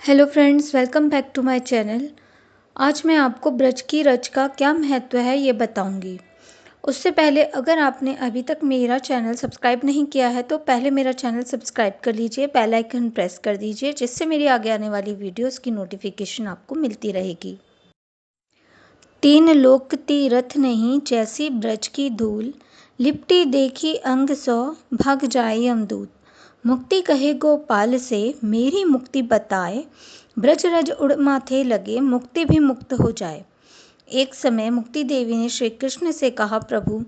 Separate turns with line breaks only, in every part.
Hello friends, welcome back to my channel. आज मैं आपको ब्रज की रज का क्या महत्व है ये बताऊंगी। उससे पहले अगर आपने अभी तक मेरा चैनल सब्सक्राइब नहीं किया है तो पहले मेरा चैनल सब्सक्राइब कर लीजिए, बेल आइकन प्रेस कर दीजिए, जिससे मेरी आगे आने वाली वीडियोस की नोटिफिकेशन आपको मिलती रहेगी। तीन लोक तीरथ नहीं, जैसी ब्रज की धूल, लिपटी देखी अंग सौ, भग जाए यमदूत। मुक्ति कहे गोपाल से, मेरी मुक्ति बताए, ब्रज रज उड़ माथे लगे, मुक्ति भी मुक्त हो जाए। एक समय मुक्ति देवी ने श्री कृष्ण से कहा, प्रभु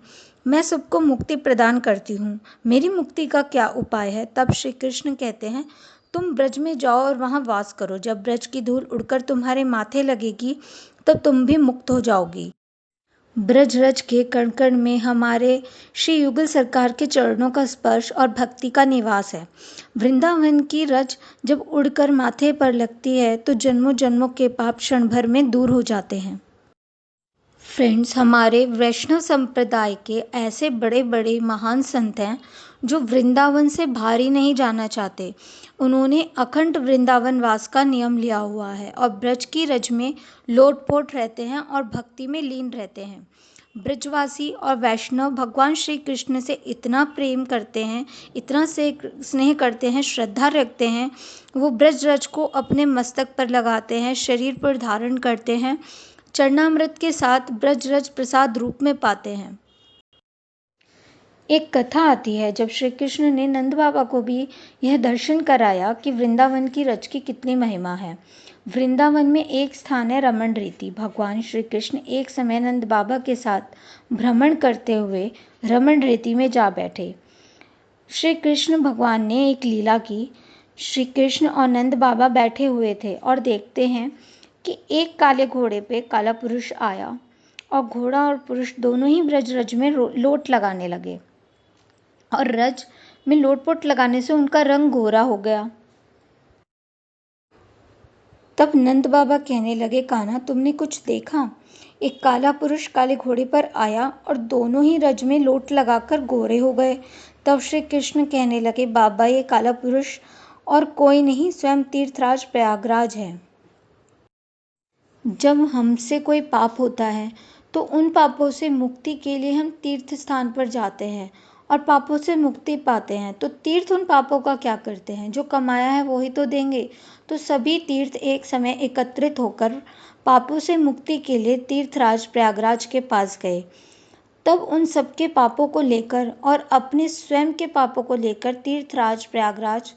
मैं सबको मुक्ति प्रदान करती हूँ, मेरी मुक्ति का क्या उपाय है। तब श्री कृष्ण कहते हैं, तुम ब्रज में जाओ और वहाँ वास करो। जब ब्रज की धूल उड़कर तुम्हारे माथे लगेगी तब तुम भी मुक्त हो जाओगी। ब्रज रज के कण कण में हमारे श्री युगल सरकार के चरणों का स्पर्श और भक्ति का निवास है। वृंदावन की रज जब उड़कर माथे पर लगती है तो जन्मों जन्मों के पाप क्षण भर में दूर हो जाते हैं। फ्रेंड्स, हमारे वैष्णव संप्रदाय के ऐसे बड़े बड़े महान संत हैं जो वृंदावन से बाहर ही नहीं जाना चाहते। उन्होंने अखंड वृंदावन वास का नियम लिया हुआ है और ब्रज की रज में लोटपोट रहते हैं और भक्ति में लीन रहते हैं। ब्रजवासी और वैष्णव भगवान श्री कृष्ण से इतना प्रेम करते हैं, इतना से स्नेह करते हैं, श्रद्धा रखते हैं। वो ब्रज रज को अपने मस्तक पर लगाते हैं, शरीर पर धारण करते हैं, चरणामृत के साथ ब्रज रज प्रसाद रूप में पाते हैं। एक कथा आती है, जब श्री कृष्ण ने नंद बाबा को भी यह दर्शन कराया कि वृंदावन की रज की कितनी महिमा है। वृंदावन में एक स्थान है रमण रीति। भगवान श्री कृष्ण एक समय नंद बाबा के साथ भ्रमण करते हुए रमण रीति में जा बैठे। श्री कृष्ण भगवान ने एक लीला की। श्री कृष्ण और नंद बाबा बैठे हुए थे और देखते हैं कि एक काले घोड़े पे काला पुरुष आया और घोड़ा और पुरुष दोनों ही ब्रज रज में लोट लगाने लगे और रज में लोटपोट लगाने से उनका रंग गोरा हो गया। तब नंद बाबा कहने लगे, कान्हा तुमने कुछ देखा? एक काला पुरुष काले घोड़े पर आया और दोनों ही रज में लोट लगाकर गोरे हो गए। तब श्री कृष्ण कहने लगे, बाबा ये काला पुरुष और कोई नहीं, स्वयं तीर्थराज प्रयागराज है। जब हमसे कोई पाप होता है तो उन पापों से मुक्ति के लिए हम तीर्थ स्थान पर जाते हैं और पापों से मुक्ति पाते हैं। तो तीर्थ उन पापों का क्या करते हैं? जो कमाया है वो ही तो देंगे। तो सभी तीर्थ एक समय एकत्रित होकर पापों से मुक्ति के लिए तीर्थराज प्रयागराज के पास गए। तब उन सबके पापों को लेकर और अपने स्वयं के पापों को लेकर तीर्थराज प्रयागराज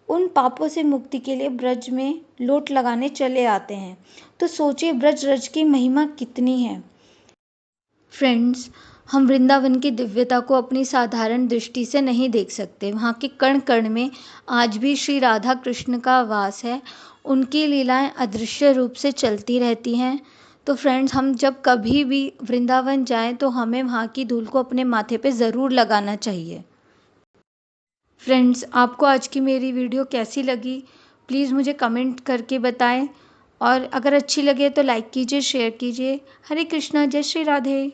उन पापों से मुक्ति के लिए ब्रज में लोट लगाने चले आते हैं। तो सोचिए ब्रज रज की महिमा कितनी है। फ्रेंड्स, हम वृंदावन की दिव्यता को अपनी साधारण दृष्टि से नहीं देख सकते। वहाँ के कण कण में आज भी श्री राधा कृष्ण का वास है। उनकी लीलाएं अदृश्य रूप से चलती रहती हैं। तो फ्रेंड्स, हम जब कभी भी वृंदावन जाएं तो हमें वहाँ की धूल को अपने माथे पे ज़रूर लगाना चाहिए। फ्रेंड्स, आपको आज की मेरी वीडियो कैसी लगी प्लीज़ मुझे कमेंट करके बताएं और अगर अच्छी लगे तो लाइक कीजिए, शेयर कीजिए। हरे कृष्णा, जय श्री राधे।